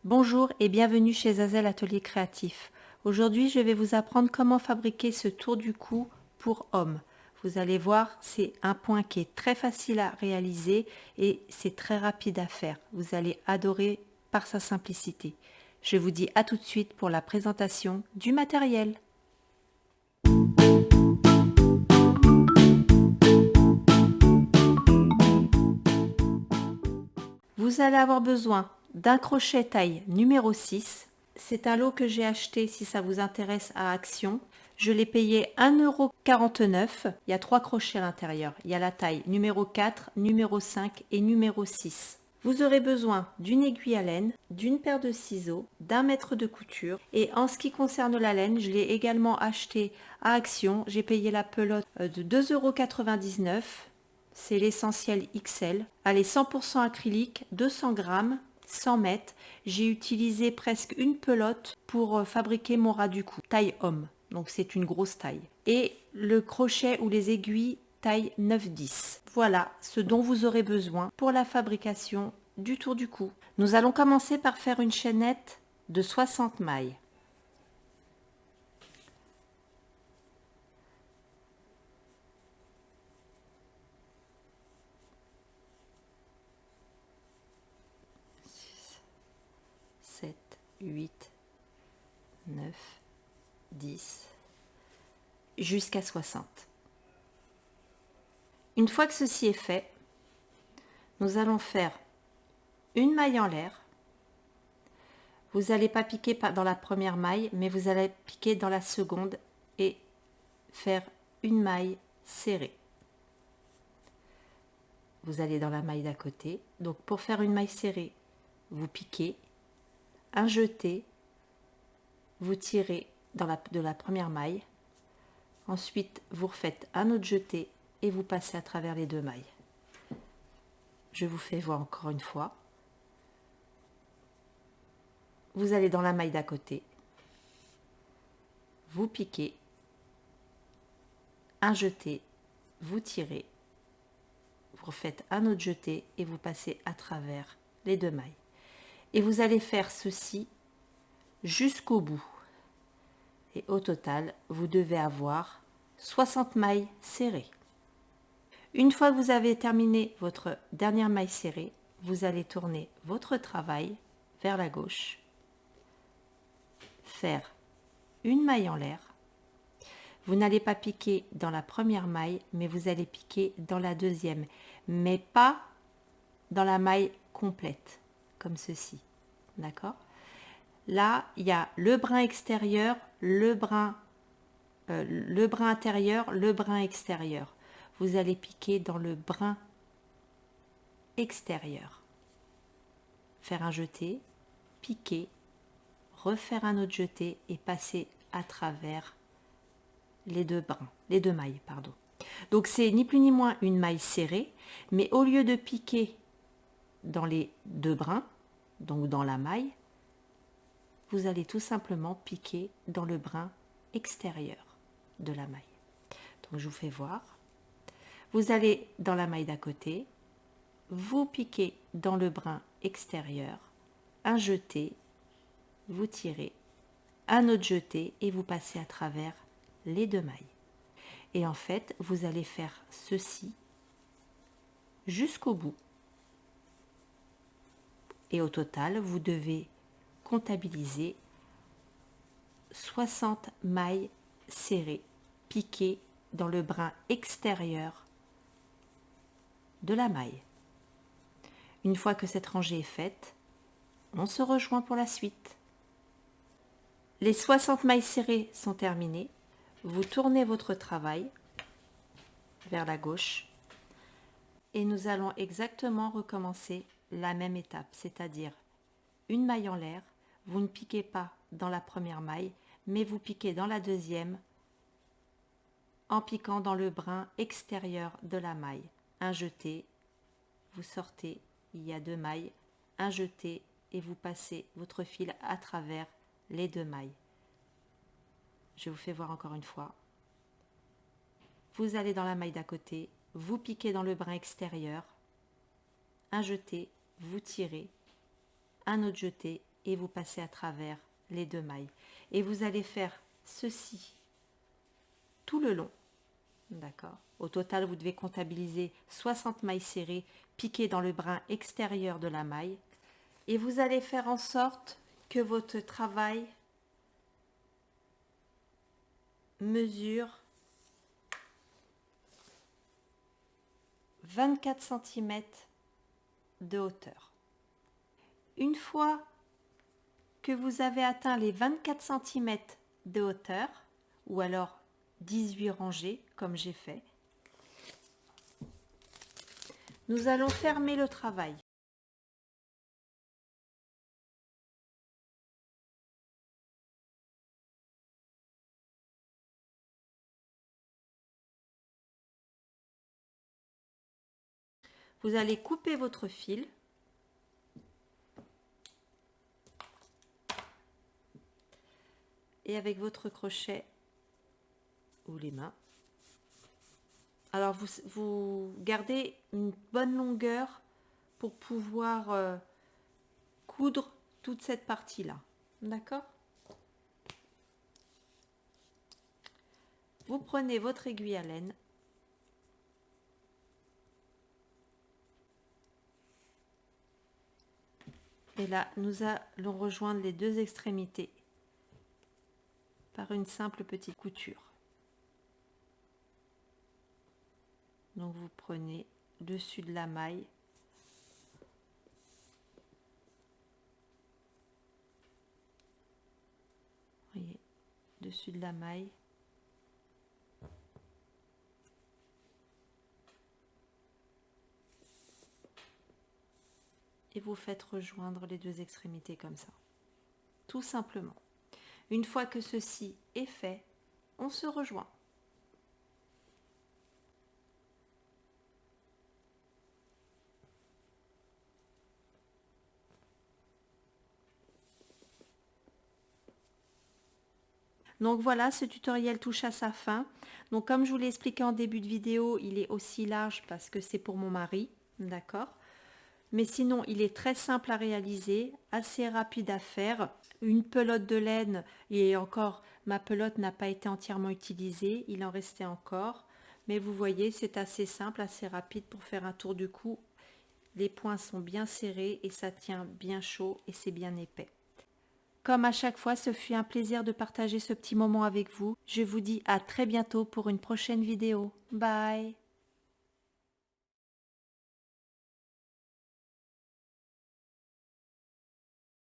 Bonjour et bienvenue chez Azel Atelier Créatif. Aujourd'hui, je vais vous apprendre comment fabriquer ce tour du cou pour homme. Vous allez voir, c'est un point qui est très facile à réaliser et c'est très rapide à faire. Vous allez adorer par sa simplicité. Je vous dis à tout de suite pour la présentation du matériel. Vous allez avoir besoin d'un crochet taille numéro 6. C'est un lot que j'ai acheté si ça vous intéresse à Action. Je l'ai payé 1,49 €. Il y a 3 crochets à l'intérieur. Il y a la taille numéro 4, numéro 5 et numéro 6. Vous aurez besoin d'une aiguille à laine, d'une paire de ciseaux, d'un mètre de couture. Et en ce qui concerne la laine, je l'ai également acheté à Action. J'ai payé la pelote de 2,99 €. C'est l'essentiel XL. Allez, 100% acrylique, 200 grammes, 100 mètres. J'ai utilisé presque une pelote pour fabriquer mon ras du cou, taille homme. Donc c'est une grosse taille. Et le crochet ou les aiguilles taille 9-10. Voilà ce dont vous aurez besoin pour la fabrication du tour du cou. Nous allons commencer par faire une chaînette de 60 mailles. Sept, 8, 9, 10, jusqu'à 60. Une fois que ceci est fait, nous allons faire une maille en l'air. Vous n'allez pas piquer dans la première maille, mais vous allez piquer dans la seconde et faire une maille serrée. Vous allez dans la maille d'à côté. Donc pour faire une maille serrée, vous piquez, un jeté, vous tirez de la première maille. Ensuite, vous refaites un autre jeté et vous passez à travers les deux mailles. Je vous fais voir encore une fois. Vous allez dans la maille d'à côté, vous piquez, un jeté, vous tirez, vous refaites un autre jeté et vous passez à travers les deux mailles. Et vous allez faire ceci jusqu'au bout. Et au total, vous devez avoir 60 mailles serrées. Une fois que vous avez terminé votre dernière maille serrée, vous allez tourner votre travail vers la gauche, faire une maille en l'air. Vous n'allez pas piquer dans la première maille, mais vous allez piquer dans la deuxième, mais pas dans la maille complète, comme ceci. D'accord ? Là, il y a le brin extérieur, le brin intérieur, le brin extérieur. Vous allez piquer dans le brin extérieur. Faire un jeté, piquer, refaire un autre jeté et passer à travers les deux mailles, pardon. Donc c'est ni plus ni moins une maille serrée, mais au lieu de piquer dans les deux brins, donc dans la maille, vous allez tout simplement piquer dans le brin extérieur de la maille. Donc je vous fais voir. Vous allez dans la maille d'à côté, vous piquez dans le brin extérieur, un jeté, vous tirez, un autre jeté et vous passez à travers les deux mailles. Et en fait, vous allez faire ceci jusqu'au bout. Et au total, vous devez comptabiliser 60 mailles serrées, piquées dans le brin extérieur de la maille. Une fois que cette rangée est faite, on se rejoint pour la suite. Les 60 mailles serrées sont terminées. Vous tournez votre travail vers la gauche et nous allons exactement recommencer la même étape, c'est-à-dire une maille en l'air. Vous ne piquez pas dans la première maille, mais vous piquez dans la deuxième en piquant dans le brin extérieur de la maille. Un jeté, vous sortez, il y a deux mailles, un jeté et vous passez votre fil à travers les deux mailles. Je vous fais voir encore une fois. Vous allez dans la maille d'à côté, vous piquez dans le brin extérieur, un jeté, vous tirez, un autre jeté et vous passez à travers les 2 mailles. Et vous allez faire ceci tout le long. D'accord. Au total, vous devez comptabiliser 60 mailles serrées piquées dans le brin extérieur de la maille. Et vous allez faire en sorte que votre travail mesure 24 cm de hauteur. Une fois que vous avez atteint les 24 cm de hauteur, ou alors 18 rangées comme j'ai fait, nous allons fermer le travail. Vous allez couper votre fil et avec votre crochet ou les mains, alors vous gardez une bonne longueur pour pouvoir coudre toute cette partie-là. D'accord? Vous prenez votre aiguille à laine et là, nous allons rejoindre les 2 extrémités par une simple petite couture. Donc vous prenez dessus de la maille, voyez, dessus de la maille, et vous faites rejoindre les 2 extrémités comme ça, tout simplement. Une fois que ceci est fait, on se rejoint. Donc voilà, ce tutoriel touche à sa fin. Donc comme je vous l'ai expliqué en début de vidéo, il est aussi large parce que c'est pour mon mari, d'accord? Mais sinon, il est très simple à réaliser, assez rapide à faire. Une pelote de laine, et encore, ma pelote n'a pas été entièrement utilisée, il en restait encore. Mais vous voyez, c'est assez simple, assez rapide pour faire un tour du cou. Les points sont bien serrés et ça tient bien chaud et c'est bien épais. Comme à chaque fois, ce fut un plaisir de partager ce petit moment avec vous. Je vous dis à très bientôt pour une prochaine vidéo. Bye!